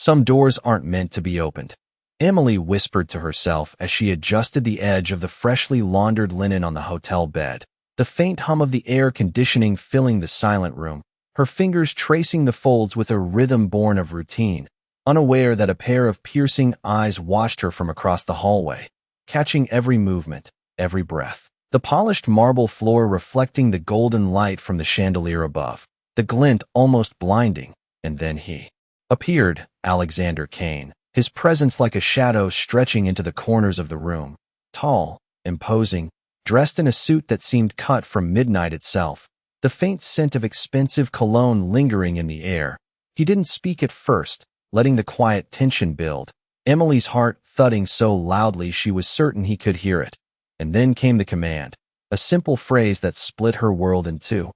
Some doors aren't meant to be opened. Emily whispered to herself as she adjusted the edge of the freshly laundered linen on the hotel bed, the faint hum of the air conditioning filling the silent room, her fingers tracing the folds with a rhythm born of routine, unaware that a pair of piercing eyes watched her from across the hallway, catching every movement, every breath. The polished marble floor reflecting the golden light from the chandelier above, the glint almost blinding, and then he appeared, Alexander Kane, his presence like a shadow stretching into the corners of the room, tall, imposing, dressed in a suit that seemed cut from midnight itself, the faint scent of expensive cologne lingering in the air. He didn't speak at first, letting the quiet tension build, Emily's heart thudding so loudly she was certain he could hear it. And then came the command, a simple phrase that split her world in two.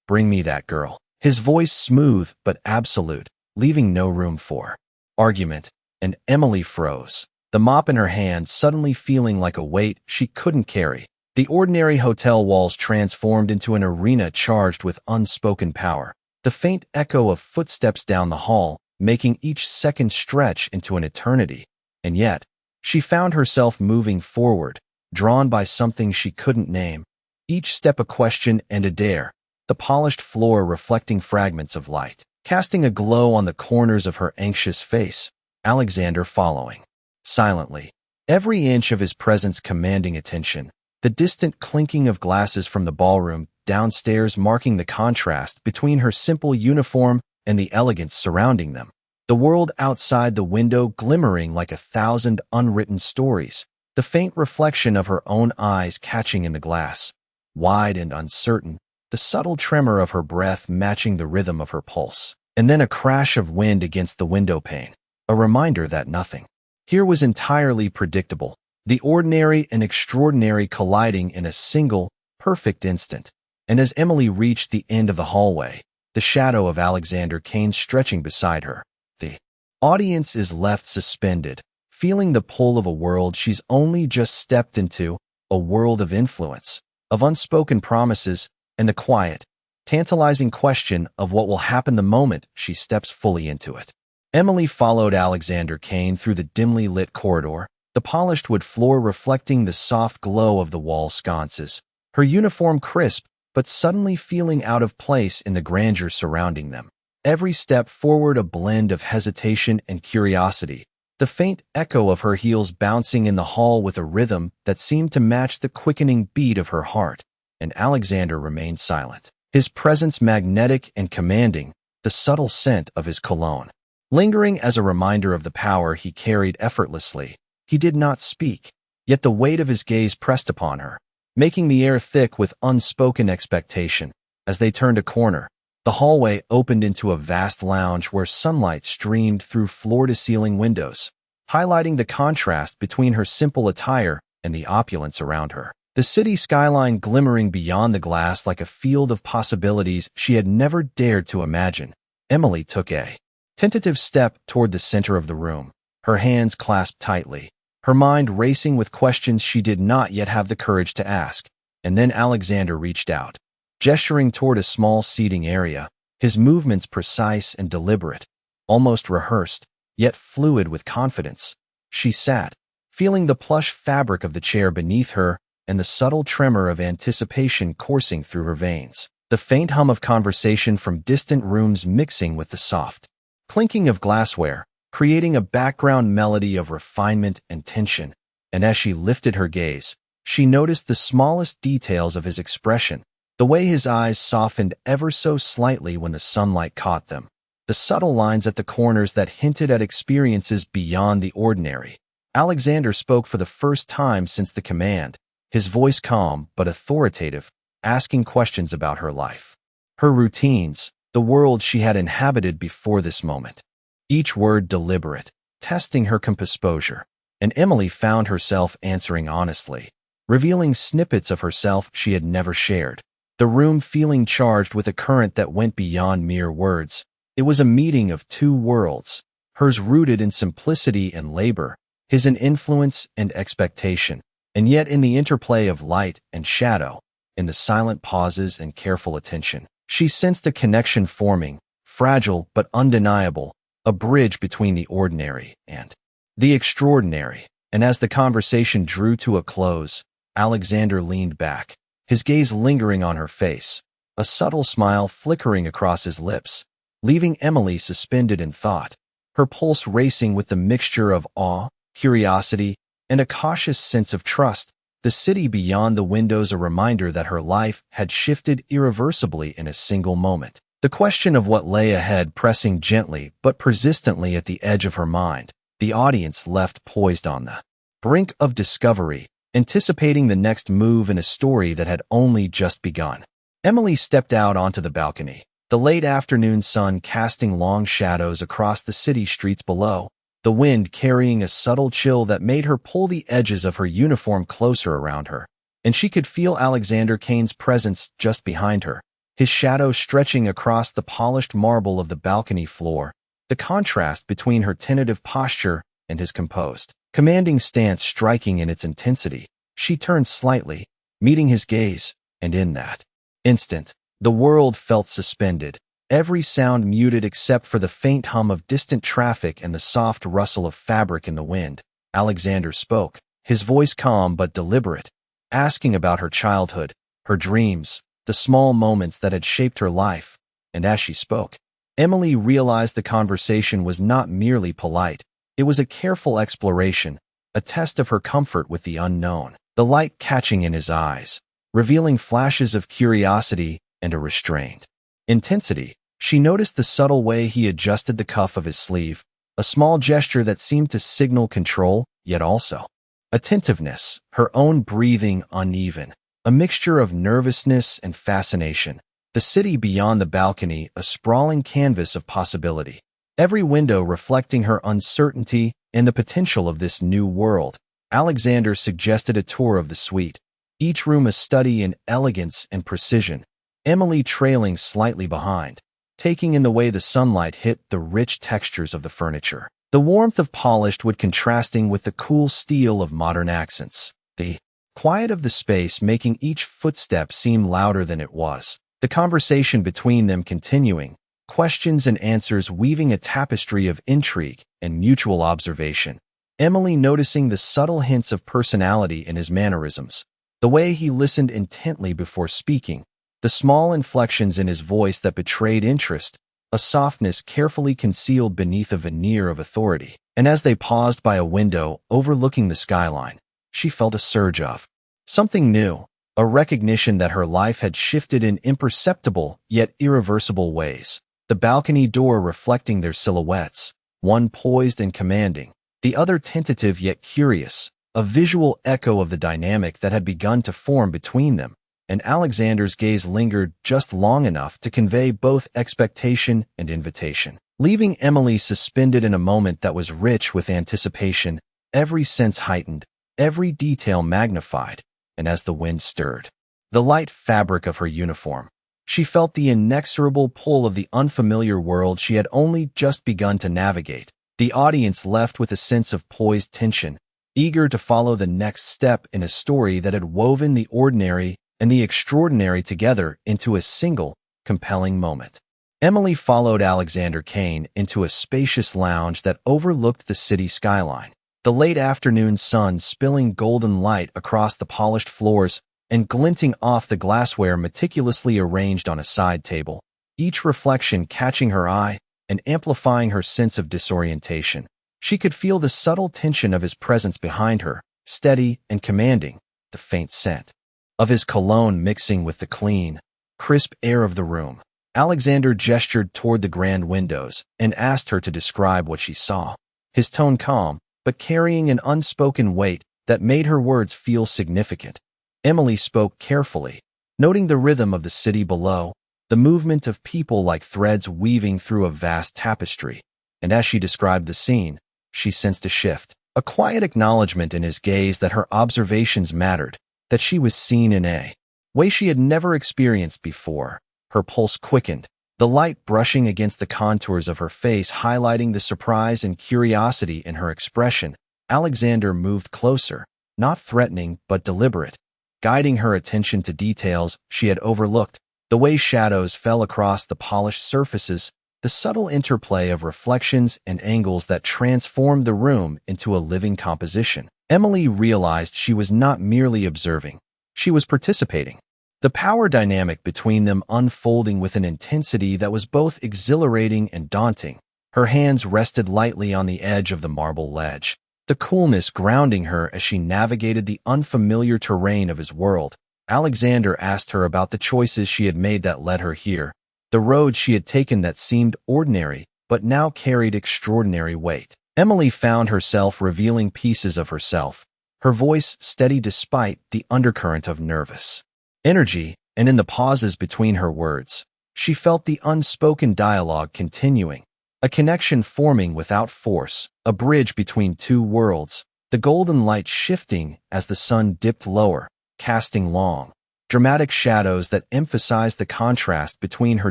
"Bring me that girl." His voice smooth but absolute, leaving no room for argument, and Emily froze, the mop in her hand suddenly feeling like a weight she couldn't carry. The ordinary hotel walls transformed into an arena charged with unspoken power, the faint echo of footsteps down the hall, making each second stretch into an eternity. And yet, she found herself moving forward, drawn by something she couldn't name, each step a question and a dare, the polished floor reflecting fragments of light, casting a glow on the corners of her anxious face, Alexander following, silently, every inch of his presence commanding attention, the distant clinking of glasses from the ballroom downstairs marking the contrast between her simple uniform and the elegance surrounding them, the world outside the window glimmering like 1,000 unwritten stories, the faint reflection of her own eyes catching in the glass, wide and uncertain, the subtle tremor of her breath matching the rhythm of her pulse, and then a crash of wind against the window pane, a reminder that nothing here was entirely predictable, the ordinary and extraordinary colliding in a single, perfect instant. And as Emily reached the end of the hallway, the shadow of Alexander Kane stretching beside her, the audience is left suspended, feeling the pull of a world she's only just stepped into, a world of influence, of unspoken promises, and the quiet, tantalizing question of what will happen the moment she steps fully into it. Emily followed Alexander Kane through the dimly lit corridor, the polished wood floor reflecting the soft glow of the wall sconces, her uniform crisp but suddenly feeling out of place in the grandeur surrounding them. Every step forward a blend of hesitation and curiosity, the faint echo of her heels bouncing in the hall with a rhythm that seemed to match the quickening beat of her heart, and Alexander remained silent, his presence magnetic and commanding, the subtle scent of his cologne lingering as a reminder of the power he carried effortlessly. He did not speak, yet the weight of his gaze pressed upon her, making the air thick with unspoken expectation. As they turned a corner, the hallway opened into a vast lounge where sunlight streamed through floor-to-ceiling windows, highlighting the contrast between her simple attire and the opulence around her. The city skyline glimmering beyond the glass like a field of possibilities she had never dared to imagine. Emily took a tentative step toward the center of the room, her hands clasped tightly, her mind racing with questions she did not yet have the courage to ask. And then Alexander reached out, gesturing toward a small seating area, his movements precise and deliberate, almost rehearsed, yet fluid with confidence. She sat, feeling the plush fabric of the chair beneath her and the subtle tremor of anticipation coursing through her veins, the faint hum of conversation from distant rooms mixing with the soft clinking of glassware, creating a background melody of refinement and tension. And as she lifted her gaze, she noticed the smallest details of his expression, the way his eyes softened ever so slightly when the sunlight caught them, the subtle lines at the corners that hinted at experiences beyond the ordinary. Alexander spoke for the first time since the command, his voice calm but authoritative, asking questions about her life, her routines, the world she had inhabited before this moment. Each word deliberate, testing her composure, and Emily found herself answering honestly, revealing snippets of herself she had never shared, the room feeling charged with a current that went beyond mere words. It was a meeting of two worlds, hers rooted in simplicity and labor, his in influence and expectation, and yet in the interplay of light and shadow, in the silent pauses and careful attention, she sensed a connection forming, fragile but undeniable, a bridge between the ordinary and the extraordinary. And as the conversation drew to a close, Alexander leaned back, his gaze lingering on her face, a subtle smile flickering across his lips, leaving Emily suspended in thought, her pulse racing with the mixture of awe, curiosity, and a cautious sense of trust. The city beyond the windows a reminder that her life had shifted irreversibly in a single moment. The question of what lay ahead pressing gently but persistently at the edge of her mind, the audience left poised on the brink of discovery, anticipating the next move in a story that had only just begun. Emily stepped out onto the balcony, the late afternoon sun casting long shadows across the city streets below, the wind carrying a subtle chill that made her pull the edges of her uniform closer around her, and she could feel Alexander Kane's presence just behind her, his shadow stretching across the polished marble of the balcony floor, the contrast between her tentative posture and his composed, commanding stance striking in its intensity. She turned slightly, meeting his gaze, and in that instant, the world felt suspended, every sound muted except for the faint hum of distant traffic and the soft rustle of fabric in the wind. Alexander spoke, his voice calm but deliberate, asking about her childhood, her dreams, the small moments that had shaped her life. And as she spoke, Emily realized the conversation was not merely polite. It was a careful exploration, a test of her comfort with the unknown, the light catching in his eyes, revealing flashes of curiosity and a restrained intensity. She noticed the subtle way he adjusted the cuff of his sleeve, a small gesture that seemed to signal control, yet also attentiveness, her own breathing uneven, a mixture of nervousness and fascination. The city beyond the balcony, a sprawling canvas of possibility, every window reflecting her uncertainty and the potential of this new world. Alexander suggested a tour of the suite, each room a study in elegance and precision, Emily trailing slightly behind, taking in the way the sunlight hit the rich textures of the furniture, the warmth of polished wood contrasting with the cool steel of modern accents, the quiet of the space making each footstep seem louder than it was, the conversation between them continuing, questions and answers weaving a tapestry of intrigue and mutual observation. Emily noticing the subtle hints of personality in his mannerisms, the way he listened intently before speaking, the small inflections in his voice that betrayed interest, a softness carefully concealed beneath a veneer of authority. And as they paused by a window overlooking the skyline, she felt a surge of something new, a recognition that her life had shifted in imperceptible yet irreversible ways. The balcony door reflecting their silhouettes, one poised and commanding, the other tentative yet curious, a visual echo of the dynamic that had begun to form between them. And Alexander's gaze lingered just long enough to convey both expectation and invitation, leaving Emily suspended in a moment that was rich with anticipation, every sense heightened, every detail magnified. And as the wind stirred the light fabric of her uniform, she felt the inexorable pull of the unfamiliar world she had only just begun to navigate. The audience left with a sense of poised tension, eager to follow the next step in a story that had woven the ordinary and the extraordinary together into a single, compelling moment. Emily followed Alexander Kane into a spacious lounge that overlooked the city skyline, the late afternoon sun spilling golden light across the polished floors and glinting off the glassware meticulously arranged on a side table, each reflection catching her eye and amplifying her sense of disorientation. She could feel the subtle tension of his presence behind her, steady and commanding, the faint scent of his cologne mixing with the clean, crisp air of the room. Alexander gestured toward the grand windows and asked her to describe what she saw, his tone calm, but carrying an unspoken weight that made her words feel significant. Emily spoke carefully, noting the rhythm of the city below, the movement of people like threads weaving through a vast tapestry. And as she described the scene, she sensed a shift, a quiet acknowledgement in his gaze that her observations mattered, that she was seen in a way she had never experienced before. Her pulse quickened, the light brushing against the contours of her face highlighting the surprise and curiosity in her expression. Alexander moved closer, not threatening but deliberate, guiding her attention to details she had overlooked, the way shadows fell across the polished surfaces, the subtle interplay of reflections and angles that transformed the room into a living composition. Emily realized she was not merely observing, she was participating. The power dynamic between them unfolding with an intensity that was both exhilarating and daunting. Her hands rested lightly on the edge of the marble ledge, the coolness grounding her as she navigated the unfamiliar terrain of his world. Alexander asked her about the choices she had made that led her here, the road she had taken that seemed ordinary but now carried extraordinary weight. Emily found herself revealing pieces of herself, her voice steady despite the undercurrent of nervous energy, and in the pauses between her words, she felt the unspoken dialogue continuing, a connection forming without force, a bridge between two worlds, the golden light shifting as the sun dipped lower, casting long, dramatic shadows that emphasized the contrast between her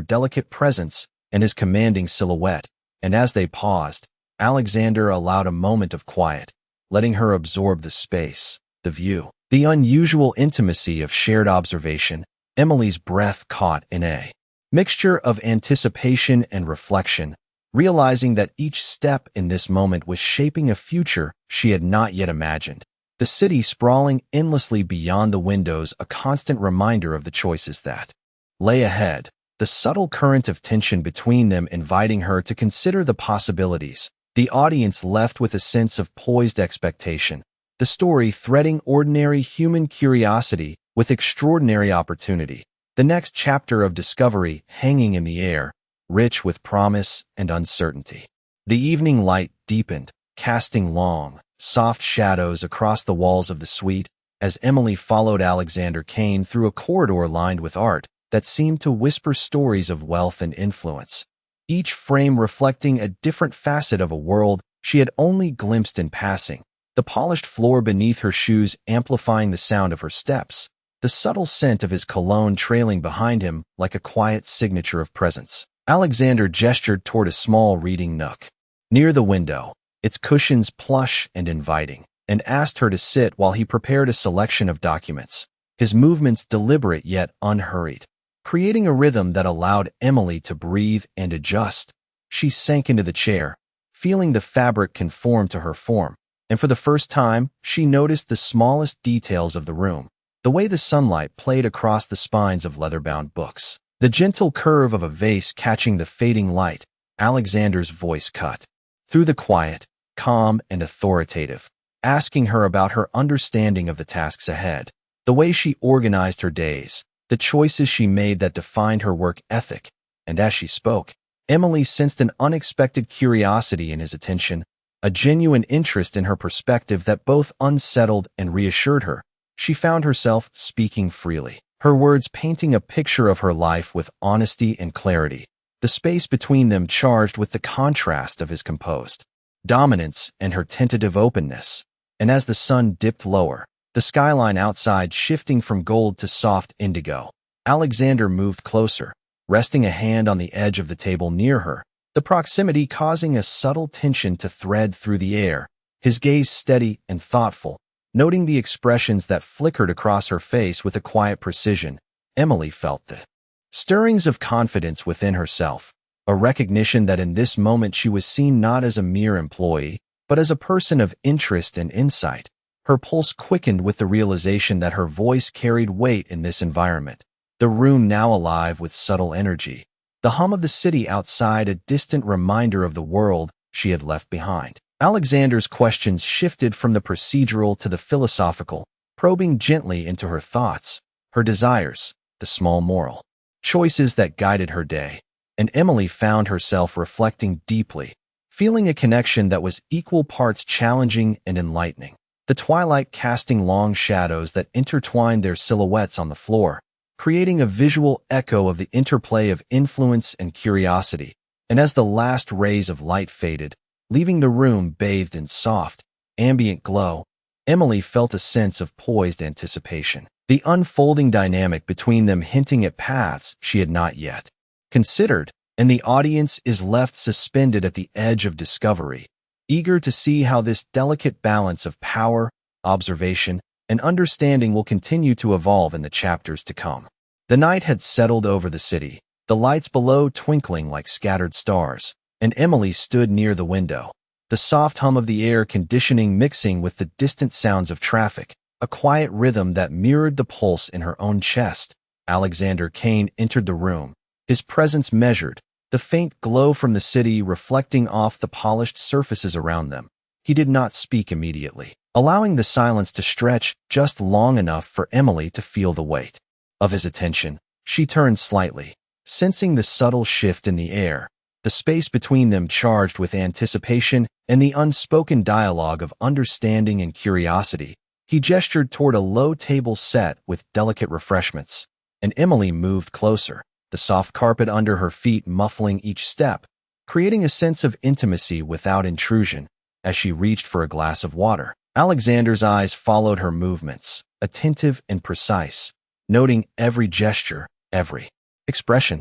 delicate presence and his commanding silhouette. And as they paused, Alexander allowed a moment of quiet, letting her absorb the space, the view, the unusual intimacy of shared observation. Emily's breath caught in a mixture of anticipation and reflection, realizing that each step in this moment was shaping a future she had not yet imagined. The city sprawling endlessly beyond the windows, a constant reminder of the choices that lay ahead, the subtle current of tension between them inviting her to consider the possibilities. The audience left with a sense of poised expectation, the story threading ordinary human curiosity with extraordinary opportunity, the next chapter of discovery hanging in the air, rich with promise and uncertainty. The evening light deepened, casting long, soft shadows across the walls of the suite as Emily followed Alexander Kane through a corridor lined with art that seemed to whisper stories of wealth and influence, each frame reflecting a different facet of a world she had only glimpsed in passing, the polished floor beneath her shoes amplifying the sound of her steps, the subtle scent of his cologne trailing behind him like a quiet signature of presence. Alexander gestured toward a small reading nook near the window, its cushions plush and inviting, and asked her to sit while he prepared a selection of documents, his movements deliberate yet unhurried, creating a rhythm that allowed Emily to breathe and adjust. She sank into the chair, feeling the fabric conform to her form, and for the first time, she noticed the smallest details of the room, the way the sunlight played across the spines of leather-bound books, the gentle curve of a vase catching the fading light. Alexander's voice cut through the quiet, calm and authoritative, asking her about her understanding of the tasks ahead, the way she organized her days, the choices she made that defined her work ethic. And as she spoke, Emily sensed an unexpected curiosity in his attention, a genuine interest in her perspective that both unsettled and reassured her. She found herself speaking freely, her words painting a picture of her life with honesty and clarity, the space between them charged with the contrast of his composed dominance and her tentative openness. And as the sun dipped lower, the skyline outside shifting from gold to soft indigo, Alexander moved closer, resting a hand on the edge of the table near her, the proximity causing a subtle tension to thread through the air, his gaze steady and thoughtful, noting the expressions that flickered across her face with a quiet precision. Emily felt the stirrings of confidence within herself, a recognition that in this moment she was seen not as a mere employee, but as a person of interest and insight. Her pulse quickened with the realization that her voice carried weight in this environment, the room now alive with subtle energy, the hum of the city outside a distant reminder of the world she had left behind. Alexander's questions shifted from the procedural to the philosophical, probing gently into her thoughts, her desires, the small moral choices that guided her day. And Emily found herself reflecting deeply, feeling a connection that was equal parts challenging and enlightening. The twilight casting long shadows that intertwined their silhouettes on the floor, creating a visual echo of the interplay of influence and curiosity. And as the last rays of light faded, leaving the room bathed in soft, ambient glow, Emily felt a sense of poised anticipation, the unfolding dynamic between them hinting at paths she had not yet considered, and the audience is left suspended at the edge of discovery, eager to see how this delicate balance of power, observation, and understanding will continue to evolve in the chapters to come. The night had settled over the city, the lights below twinkling like scattered stars, and Emily stood near the window, the soft hum of the air conditioning mixing with the distant sounds of traffic, a quiet rhythm that mirrored the pulse in her own chest. Alexander Kane entered the room, his presence measured, the faint glow from the city reflecting off the polished surfaces around them. He did not speak immediately, allowing the silence to stretch just long enough for Emily to feel the weight of his attention. She turned slightly, sensing the subtle shift in the air, the space between them charged with anticipation and the unspoken dialogue of understanding and curiosity. He gestured toward a low table set with delicate refreshments, and Emily moved closer, the soft carpet under her feet muffling each step, creating a sense of intimacy without intrusion. As she reached for a glass of water, Alexander's eyes followed her movements, attentive and precise, noting every gesture, every expression,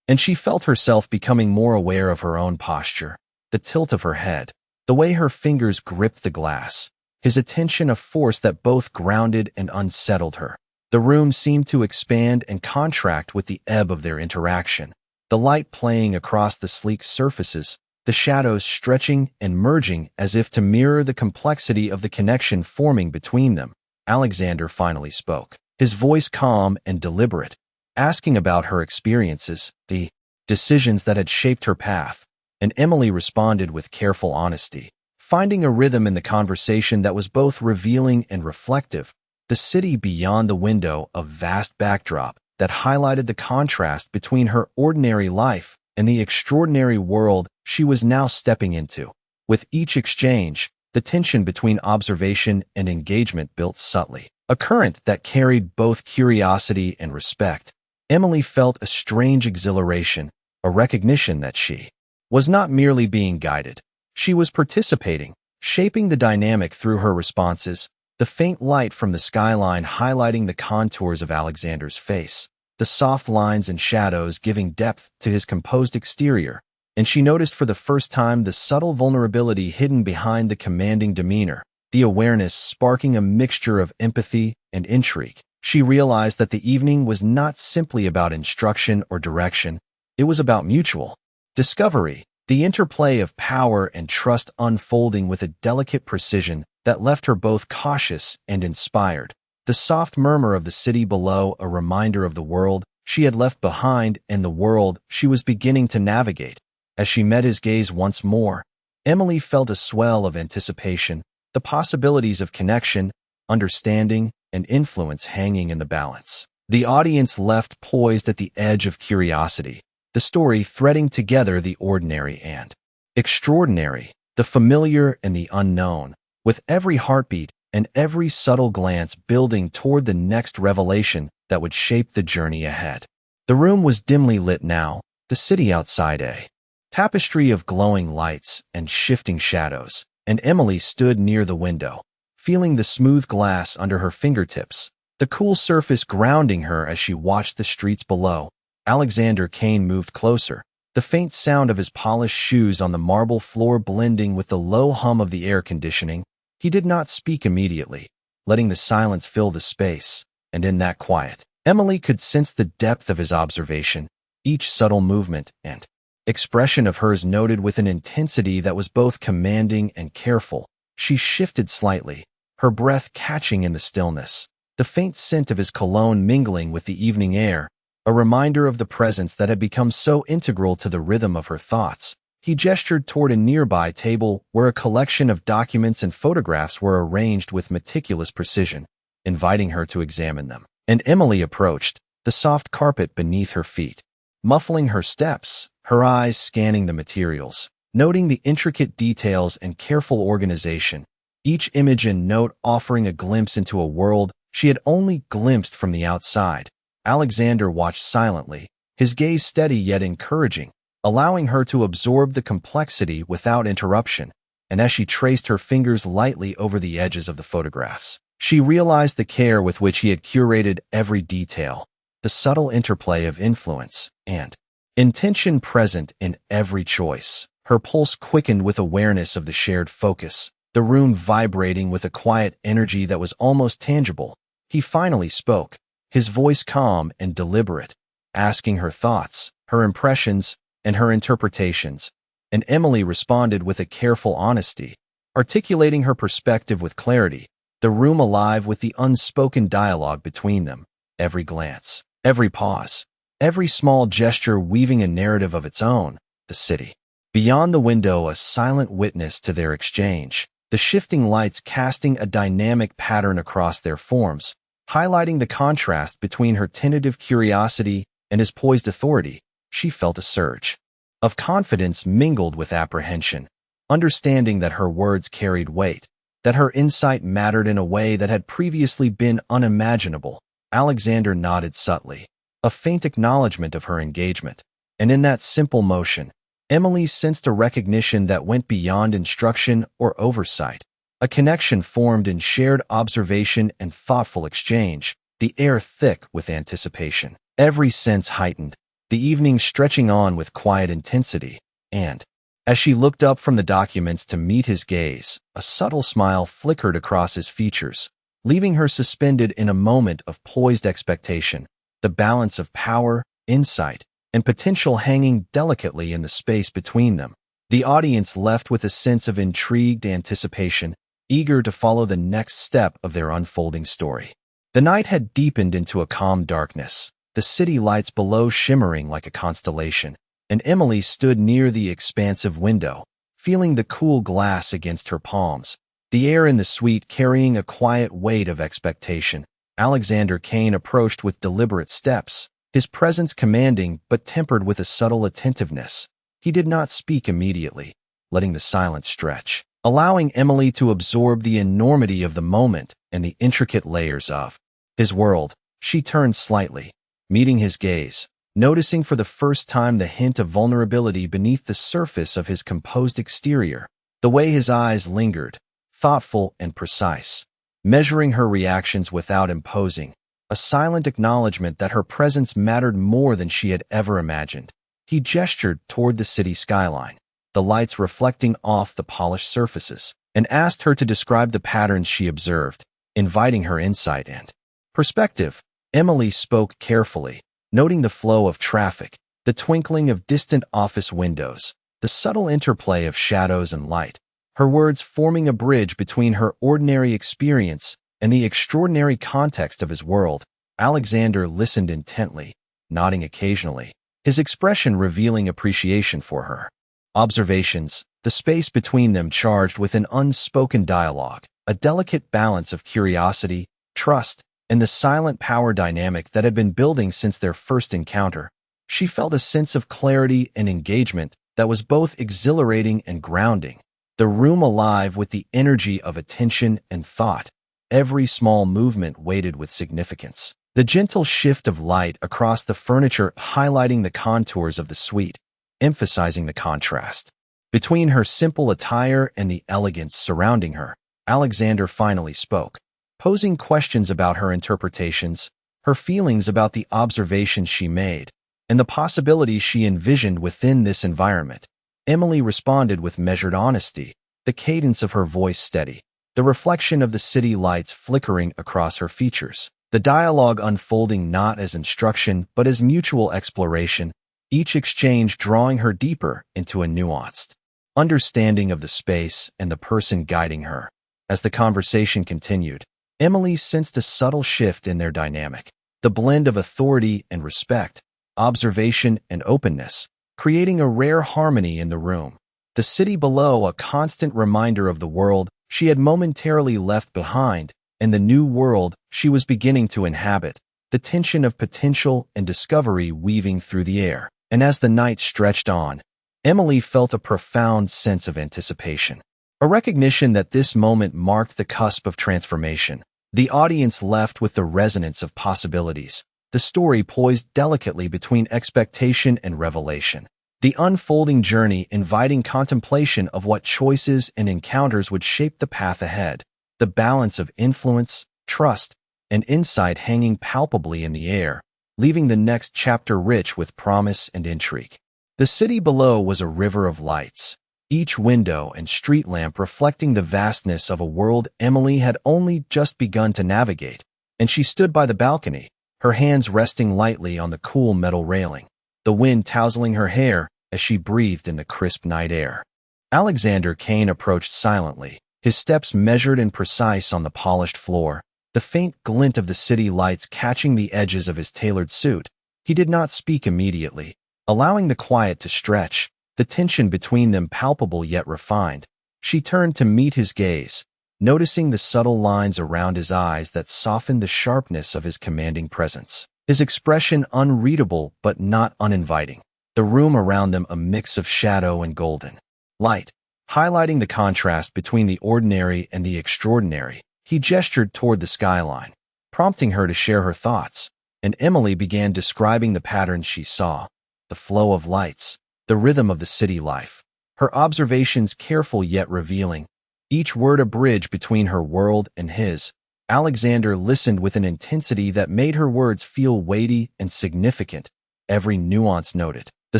and she felt herself becoming more aware of her own posture, the tilt of her head, the way her fingers gripped the glass, his attention a force that both grounded and unsettled her. The room seemed to expand and contract with the ebb of their interaction, the light playing across the sleek surfaces, the shadows stretching and merging as if to mirror the complexity of the connection forming between them. Alexander finally spoke, his voice calm and deliberate, asking about her experiences, the decisions that had shaped her path, and Emily responded with careful honesty, finding a rhythm in the conversation that was both revealing and reflective. The city beyond the window, a vast backdrop that highlighted the contrast between her ordinary life and the extraordinary world she was now stepping into. With each exchange, the tension between observation and engagement built subtly, a current that carried both curiosity and respect. Emily felt a strange exhilaration, a recognition that she was not merely being guided. She was participating, shaping the dynamic through her responses, the faint light from the skyline highlighting the contours of Alexander's face, the soft lines and shadows giving depth to his composed exterior, and she noticed for the first time the subtle vulnerability hidden behind the commanding demeanor, the awareness sparking a mixture of empathy and intrigue. She realized that the evening was not simply about instruction or direction, it was about mutual discovery, the interplay of power and trust unfolding with a delicate precision that left her both cautious and inspired. The soft murmur of the city below, a reminder of the world she had left behind and the world she was beginning to navigate. As she met his gaze once more, Emily felt a swell of anticipation, the possibilities of connection, understanding, and influence hanging in the balance. The audience left poised at the edge of curiosity, the story threading together the ordinary and extraordinary, the familiar and the unknown, with every heartbeat and every subtle glance building toward the next revelation that would shape the journey ahead. The room was dimly lit now, the city outside a tapestry of glowing lights and shifting shadows, and Emily stood near the window, feeling the smooth glass under her fingertips, the cool surface grounding her as she watched the streets below. Alexander Kane moved closer, the faint sound of his polished shoes on the marble floor blending with the low hum of the air conditioning. He did not speak immediately, letting the silence fill the space, and in that quiet, Emily could sense the depth of his observation, each subtle movement and expression of hers noted with an intensity that was both commanding and careful. She shifted slightly, her breath catching in the stillness, the faint scent of his cologne mingling with the evening air, a reminder of the presence that had become so integral to the rhythm of her thoughts. He gestured toward a nearby table where a collection of documents and photographs were arranged with meticulous precision, inviting her to examine them. And Emily approached, the soft carpet beneath her feet, muffling her steps, her eyes scanning the materials, noting the intricate details and careful organization, each image and note offering a glimpse into a world she had only glimpsed from the outside. Alexander watched silently, his gaze steady yet encouraging, allowing her to absorb the complexity without interruption, and as she traced her fingers lightly over the edges of the photographs, she realized the care with which he had curated every detail, the subtle interplay of influence and intention present in every choice. Her pulse quickened with awareness of the shared focus, the room vibrating with a quiet energy that was almost tangible. He finally spoke, his voice calm and deliberate, asking her thoughts, her impressions, and her interpretations, and Emily responded with a careful honesty, articulating her perspective with clarity, the room alive with the unspoken dialogue between them, every glance, every pause, every small gesture weaving a narrative of its own, the city. Beyond the window, a silent witness to their exchange, the shifting lights casting a dynamic pattern across their forms, highlighting the contrast between her tentative curiosity and his poised authority. She felt a surge of confidence mingled with apprehension, understanding that her words carried weight, that her insight mattered in a way that had previously been unimaginable. Alexander nodded subtly, a faint acknowledgement of her engagement, and in that simple motion, Emily sensed a recognition that went beyond instruction or oversight. A connection formed in shared observation and thoughtful exchange, the air thick with anticipation, every sense heightened, the evening stretching on with quiet intensity, and, as she looked up from the documents to meet his gaze, a subtle smile flickered across his features, leaving her suspended in a moment of poised expectation, the balance of power, insight, and potential hanging delicately in the space between them. The audience left with a sense of intrigued anticipation, eager to follow the next step of their unfolding story. The night had deepened into a calm darkness, the city lights below shimmering like a constellation, and Emily stood near the expansive window, feeling the cool glass against her palms, the air in the suite carrying a quiet weight of expectation. Alexander Kane approached with deliberate steps, his presence commanding but tempered with a subtle attentiveness. He did not speak immediately, letting the silence stretch, allowing Emily to absorb the enormity of the moment and the intricate layers of his world. She turned slightly, meeting his gaze, noticing for the first time the hint of vulnerability beneath the surface of his composed exterior, the way his eyes lingered, thoughtful and precise, measuring her reactions without imposing, a silent acknowledgement that her presence mattered more than she had ever imagined. He gestured toward the city skyline, the lights reflecting off the polished surfaces, and asked her to describe the patterns she observed, inviting her insight and perspective. Emily spoke carefully, noting the flow of traffic, the twinkling of distant office windows, the subtle interplay of shadows and light, her words forming a bridge between her ordinary experience and the extraordinary context of his world. Alexander listened intently, nodding occasionally, his expression revealing appreciation for her observations, the space between them charged with an unspoken dialogue, a delicate balance of curiosity, trust, and the silent power dynamic that had been building since their first encounter. She felt a sense of clarity and engagement that was both exhilarating and grounding, the room alive with the energy of attention and thought, every small movement weighted with significance. The gentle shift of light across the furniture highlighting the contours of the suite, emphasizing the contrast between her simple attire and the elegance surrounding her. Alexander finally spoke, posing questions about her interpretations, her feelings about the observations she made, and the possibilities she envisioned within this environment. Emily responded with measured honesty, the cadence of her voice steady, the reflection of the city lights flickering across her features, the dialogue unfolding not as instruction but as mutual exploration, each exchange drawing her deeper into a nuanced understanding of the space and the person guiding her. As the conversation continued, Emily sensed a subtle shift in their dynamic, the blend of authority and respect, observation and openness, creating a rare harmony in the room. The city below, a constant reminder of the world she had momentarily left behind, and the new world she was beginning to inhabit, the tension of potential and discovery weaving through the air. And as the night stretched on, Emily felt a profound sense of anticipation, a recognition that this moment marked the cusp of transformation. The audience left with the resonance of possibilities, the story poised delicately between expectation and revelation, the unfolding journey inviting contemplation of what choices and encounters would shape the path ahead, the balance of influence, trust, and insight hanging palpably in the air, leaving the next chapter rich with promise and intrigue. The city below was a river of lights, each window and street lamp reflecting the vastness of a world Emily had only just begun to navigate, and she stood by the balcony, her hands resting lightly on the cool metal railing, the wind tousling her hair as she breathed in the crisp night air. Alexander Kane approached silently, his steps measured and precise on the polished floor, the faint glint of the city lights catching the edges of his tailored suit. He did not speak immediately, allowing the quiet to stretch, the tension between them palpable yet refined. She turned to meet his gaze, noticing the subtle lines around his eyes that softened the sharpness of his commanding presence. His expression unreadable but not uninviting. The room around them a mix of shadow and golden light, highlighting the contrast between the ordinary and the extraordinary. He gestured toward the skyline, prompting her to share her thoughts, and Emily began describing the patterns she saw, the flow of lights, the rhythm of the city life, her observations careful yet revealing, each word a bridge between her world and his. Alexander listened with an intensity that made her words feel weighty and significant, every nuance noted. The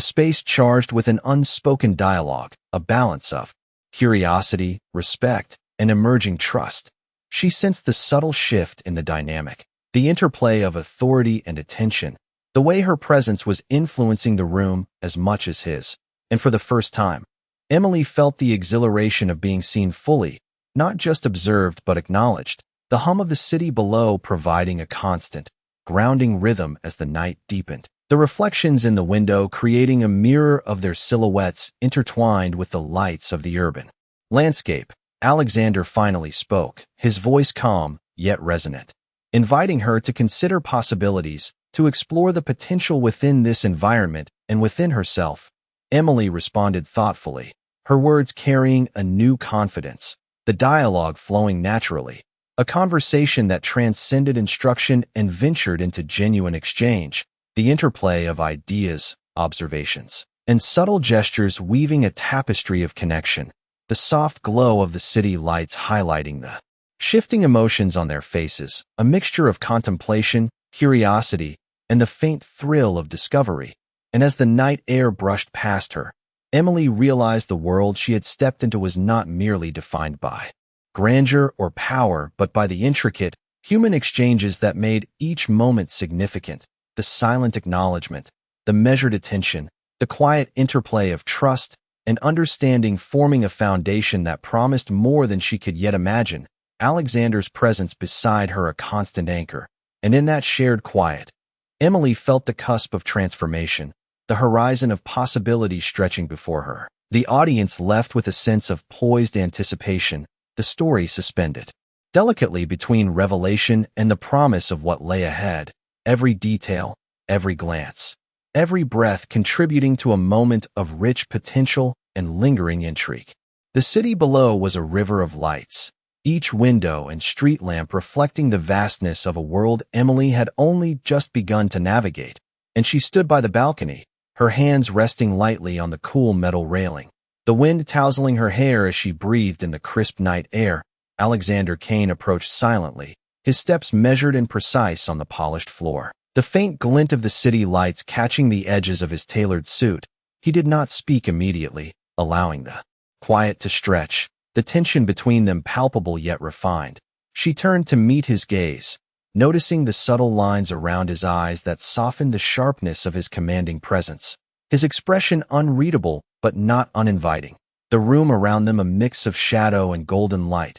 space charged with an unspoken dialogue, a balance of curiosity, respect, and emerging trust. She sensed the subtle shift in the dynamic, the interplay of authority and attention, the way her presence was influencing the room as much as his. And for the first time, Emily felt the exhilaration of being seen fully, not just observed but acknowledged, the hum of the city below providing a constant, grounding rhythm as the night deepened. The reflections in the window creating a mirror of their silhouettes intertwined with the lights of the urban landscape. Alexander finally spoke, his voice calm yet resonant, inviting her to consider possibilities, to explore the potential within this environment and within herself. Emily responded thoughtfully, her words carrying a new confidence, the dialogue flowing naturally, a conversation that transcended instruction and ventured into genuine exchange. The interplay of ideas, observations, and subtle gestures weaving a tapestry of connection, the soft glow of the city lights highlighting the shifting emotions on their faces, a mixture of contemplation, curiosity, and the faint thrill of discovery. And as the night air brushed past her, Emily realized the world she had stepped into was not merely defined by grandeur or power but by the intricate, human exchanges that made each moment significant. The silent acknowledgement, the measured attention, the quiet interplay of trust and understanding forming a foundation that promised more than she could yet imagine. Alexander's presence beside her a constant anchor, and in that shared quiet, Emily felt the cusp of transformation, the horizon of possibility stretching before her. The audience left with a sense of poised anticipation, the story suspended delicately between revelation and the promise of what lay ahead. Every detail, every glance, every breath contributing to a moment of rich potential and lingering intrigue. The city below was a river of lights, each window and street lamp reflecting the vastness of a world Emily had only just begun to navigate, and she stood by the balcony, her hands resting lightly on the cool metal railing, the wind tousling her hair as she breathed in the crisp night air. Alexander Kane approached silently, his steps measured and precise on the polished floor, the faint glint of the city lights catching the edges of his tailored suit. He did not speak immediately, allowing the quiet to stretch, the tension between them palpable yet refined. She turned to meet his gaze, noticing the subtle lines around his eyes that softened the sharpness of his commanding presence, his expression unreadable but not uninviting. The room around them a mix of shadow and golden light,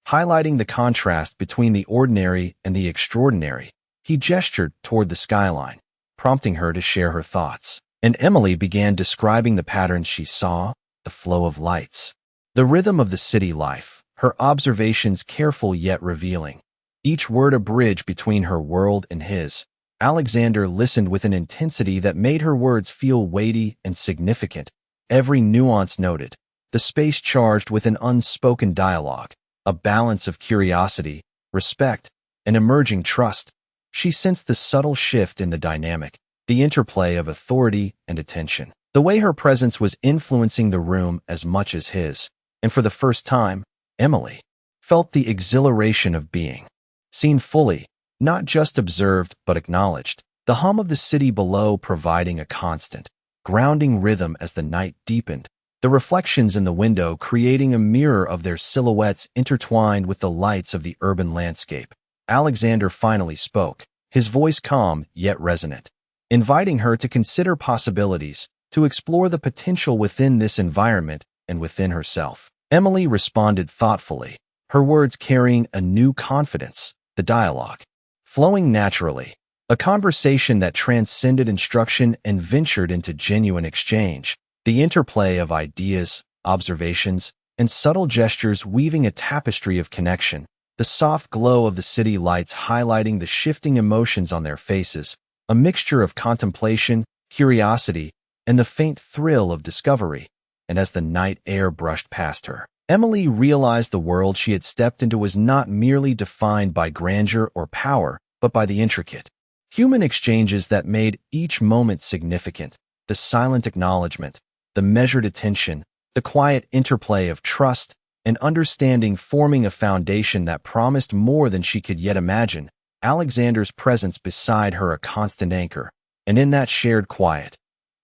highlighting the contrast between the ordinary and the extraordinary. He gestured toward the skyline, prompting her to share her thoughts, and Emily began describing the patterns she saw, the flow of lights, the rhythm of the city life, her observations careful yet revealing, each word a bridge between her world and his. Alexander listened with an intensity that made her words feel weighty and significant, every nuance noted, the space charged with an unspoken dialogue, a balance of curiosity, respect, and emerging trust. She sensed the subtle shift in the dynamic, the interplay of authority and attention, the way her presence was influencing the room as much as his. And for the first time, Emily felt the exhilaration of being seen fully, not just observed but acknowledged, the hum of the city below providing a constant, grounding rhythm as the night deepened, the reflections in the window creating a mirror of their silhouettes intertwined with the lights of the urban landscape. Alexander finally spoke, his voice calm yet resonant, inviting her to consider possibilities, to explore the potential within this environment and within herself. Emily responded thoughtfully, her words carrying a new confidence, the dialogue flowing naturally, a conversation that transcended instruction and ventured into genuine exchange, the interplay of ideas, observations, and subtle gestures weaving a tapestry of connection, the soft glow of the city lights highlighting the shifting emotions on their faces, a mixture of contemplation, curiosity, and the faint thrill of discovery. And as the night air brushed past her, Emily realized the world she had stepped into was not merely defined by grandeur or power, but by the intricate human exchanges that made each moment significant, the silent acknowledgement, the measured attention, the quiet interplay of trust and understanding forming a foundation that promised more than she could yet imagine. Alexander's presence beside her a constant anchor, and in that shared quiet,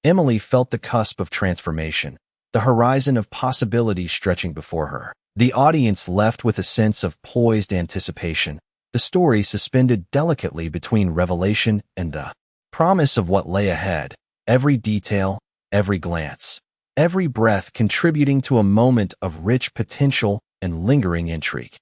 Emily felt the cusp of transformation, the horizon of possibilities stretching before her. The audience left with a sense of poised anticipation, the story suspended delicately between revelation and the promise of what lay ahead, every detail, every glance, every breath contributing to a moment of rich potential and lingering intrigue.